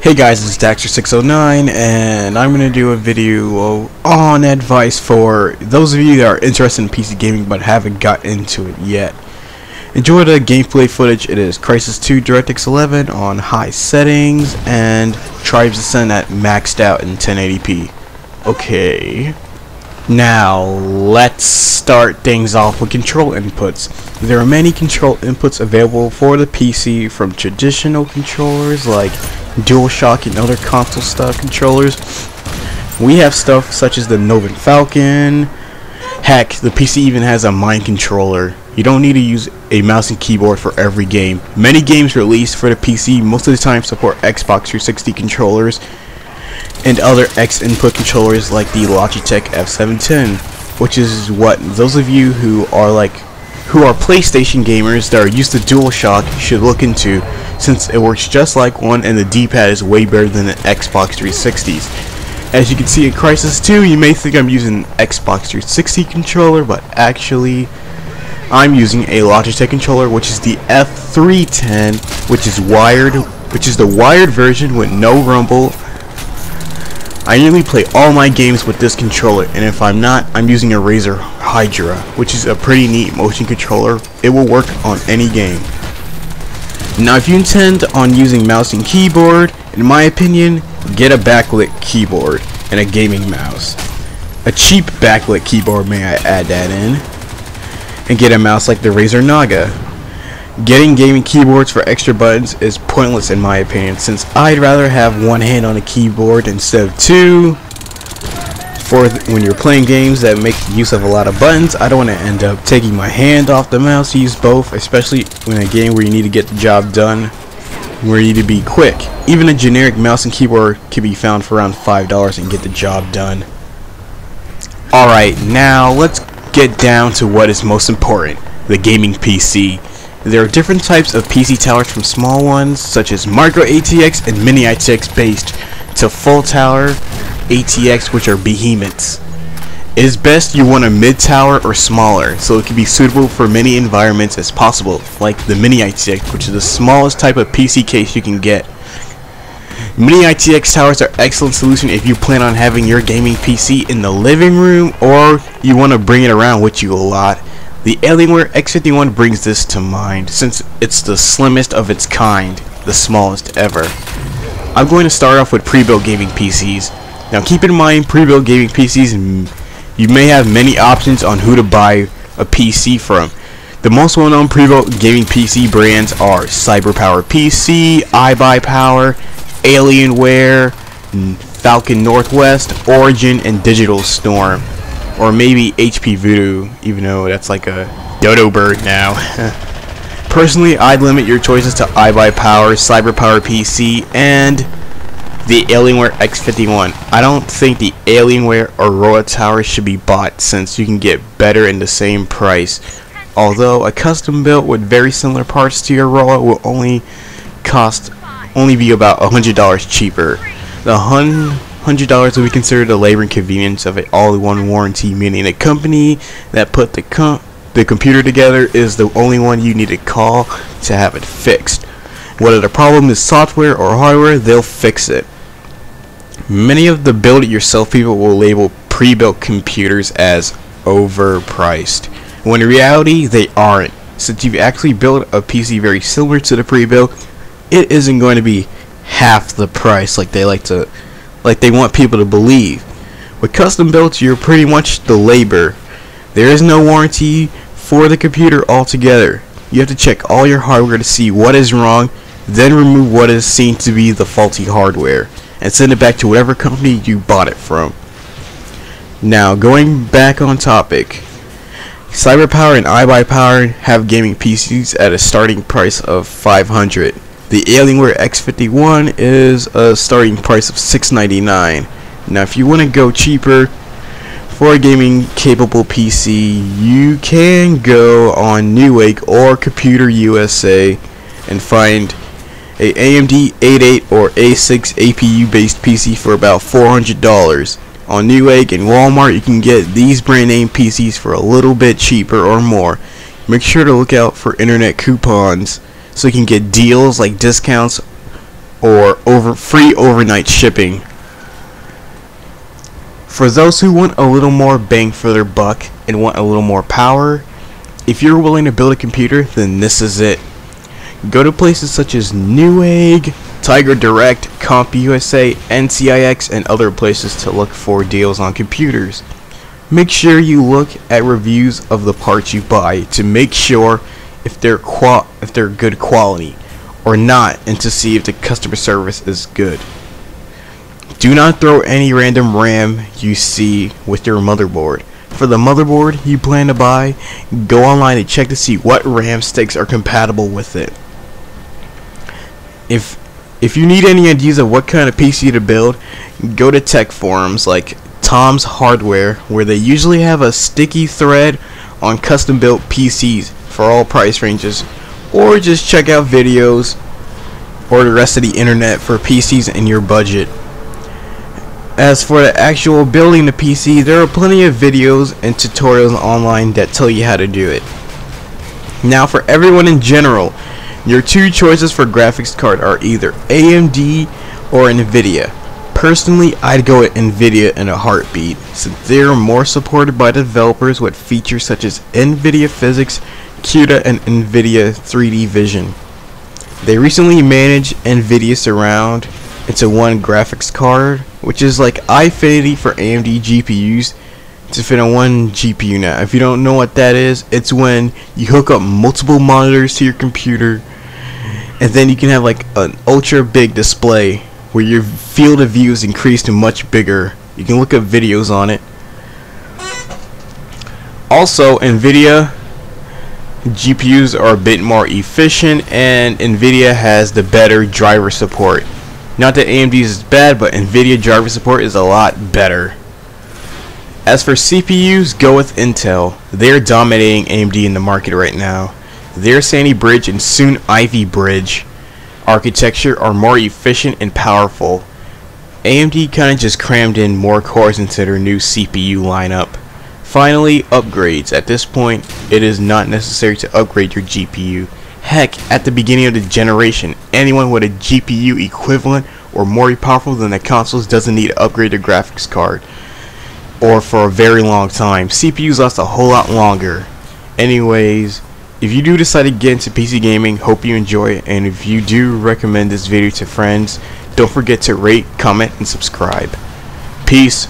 Hey guys, it's Daxter609 and I'm going to do a video on advice for those of you that are interested in PC gaming but haven't got into it yet. Enjoy the gameplay footage. It is Crysis 2 DirectX 11 on high settings and Tribes Ascend at maxed out in 1080p. Okay. Now, let's start things off with control inputs. There are many control inputs available for the PC, from traditional controllers like DualShock and other console style controllers. We have stuff such as the Novin Falcon. Heck, the PC even has a mind controller. You don't need to use a mouse and keyboard for every game. Many games released for the PC most of the time support Xbox 360 controllers and other X input controllers like the Logitech F710, which is what those of you who are PlayStation gamers that are used to DualShock should look into, since it works just like one and the D-pad is way better than the Xbox 360's. As you can see in Crysis 2, you may think I'm using an Xbox 360 controller, but actually I'm using a Logitech controller, which is the F310, which is the wired version with no rumble. I usually play all my games with this controller, and if I'm not, I'm using a Razer Hydra, which is a pretty neat motion controller. It will work on any game. Now, if you intend on using mouse and keyboard, in my opinion, get a backlit keyboard and a gaming mouse. A cheap backlit keyboard, may I add that in, and get a mouse like the Razer Naga. Getting gaming keyboards for extra buttons is pointless in my opinion, since I'd rather have one hand on a keyboard instead of two. When you're playing games that make use of a lot of buttons, I don't want to end up taking my hand off the mouse to use both, especially in a game where you need to get the job done, where you need to be quick. Even a generic mouse and keyboard can be found for around $5 and get the job done. Alright, now let's get down to what is most important, the gaming PC. There are different types of PC towers, from small ones such as micro ATX and mini ATX based to full tower ATX, which are behemoths. It is best you want a mid tower or smaller, so it can be suitable for many environments as possible, like the mini ATX, which is the smallest type of PC case you can get. Mini ITX towers are an excellent solution if you plan on having your gaming PC in the living room or you want to bring it around with you a lot. The Alienware X51 brings this to mind, since it's the slimmest of its kind, the smallest ever. I'm going to start off with pre-built gaming PCs. Now keep in mind, pre-built gaming PCs, you may have many options on who to buy a PC from. The most well-known pre-built gaming PC brands are CyberPower PC, iBuyPower, Alienware, Falcon Northwest, Origin, and Digital Storm. Or maybe HP Voodoo, even though that's like a dodo bird now. Personally, I'd limit your choices to iBuyPower, CyberPower PC, and the Alienware X51. I don't think the Alienware Aurora Tower should be bought, since you can get better in the same price. Although a custom built with very similar parts to your Aurora will only be about $100 cheaper. The $100 will be considered the labor and convenience of an all-in-one warranty, meaning the company that put the computer together is the only one you need to call to have it fixed. Whether the problem is software or hardware, they'll fix it. Many of the build-it-yourself people will label pre-built computers as overpriced, when in reality they aren't. Since you've actually built a PC very similar to the pre-built, it isn't going to be half the price like they want people to believe. With custom builds, you're pretty much the labor. There is no warranty for the computer altogether. You have to check all your hardware to see what is wrong, then remove what is seen to be the faulty hardware, and send it back to whatever company you bought it from. Now, going back on topic, CyberPower and iBuyPower have gaming PCs at a starting price of $500. The Alienware X51 is a starting price of $699. Now, if you want to go cheaper for a gaming capable PC, you can go on Newegg or Computer USA and find a AMD 88 or A6 APU based PC for about $400. On Newegg and Walmart, you can get these brand name PCs for a little bit cheaper or more. Make sure to look out for internet coupons so you can get deals like discounts or free overnight shipping. For those who want a little more bang for their buck and want a little more power, if you're willing to build a computer, then this is it. Go to places such as Newegg, Tiger Direct, CompUSA, NCIX, and other places to look for deals on computers. Make sure you look at reviews of the parts you buy to make sure if they're good quality or not, and to see if the customer service is good. Do not throw any random RAM you see with your motherboard. For the motherboard you plan to buy, go online and check to see what RAM sticks are compatible with it. If you need any ideas of what kind of PC to build, go to tech forums like Tom's Hardware, where they usually have a sticky thread on custom built PCs for all price ranges, or just check out videos or the rest of the internet for PCs in your budget. As for the actual building the PC, there are plenty of videos and tutorials online that tell you how to do it. Now, for everyone in general, your two choices for graphics card are either AMD or Nvidia. Personally, I'd go with Nvidia in a heartbeat, since they are more supported by developers with features such as Nvidia Physics, CUDA, and Nvidia 3D Vision. They recently managed Nvidia Surround into one graphics card, which is like i-Infinity for AMD GPUs to fit on one GPU. Now, if you don't know what that is, it's when you hook up multiple monitors to your computer, and then you can have like an ultra big display where your field of view is increased to much bigger. You can look up videos on it. Also, Nvidia GPUs are a bit more efficient, and Nvidia has the better driver support. Not that AMD's is bad, but Nvidia driver support is a lot better. As for CPUs, go with Intel. They're dominating AMD in the market right now. Their Sandy Bridge and soon Ivy Bridge architecture are more efficient and powerful. AMD kinda just crammed in more cores into their new CPU lineup. Finally, upgrades. At this point, it is not necessary to upgrade your GPU. Heck, at the beginning of the generation, anyone with a GPU equivalent or more powerful than the consoles doesn't need to upgrade their graphics card, or for a very long time. CPUs last a whole lot longer. Anyways, if you do decide to get into PC gaming, hope you enjoy it, and if you do recommend this video to friends, don't forget to rate, comment, and subscribe. Peace.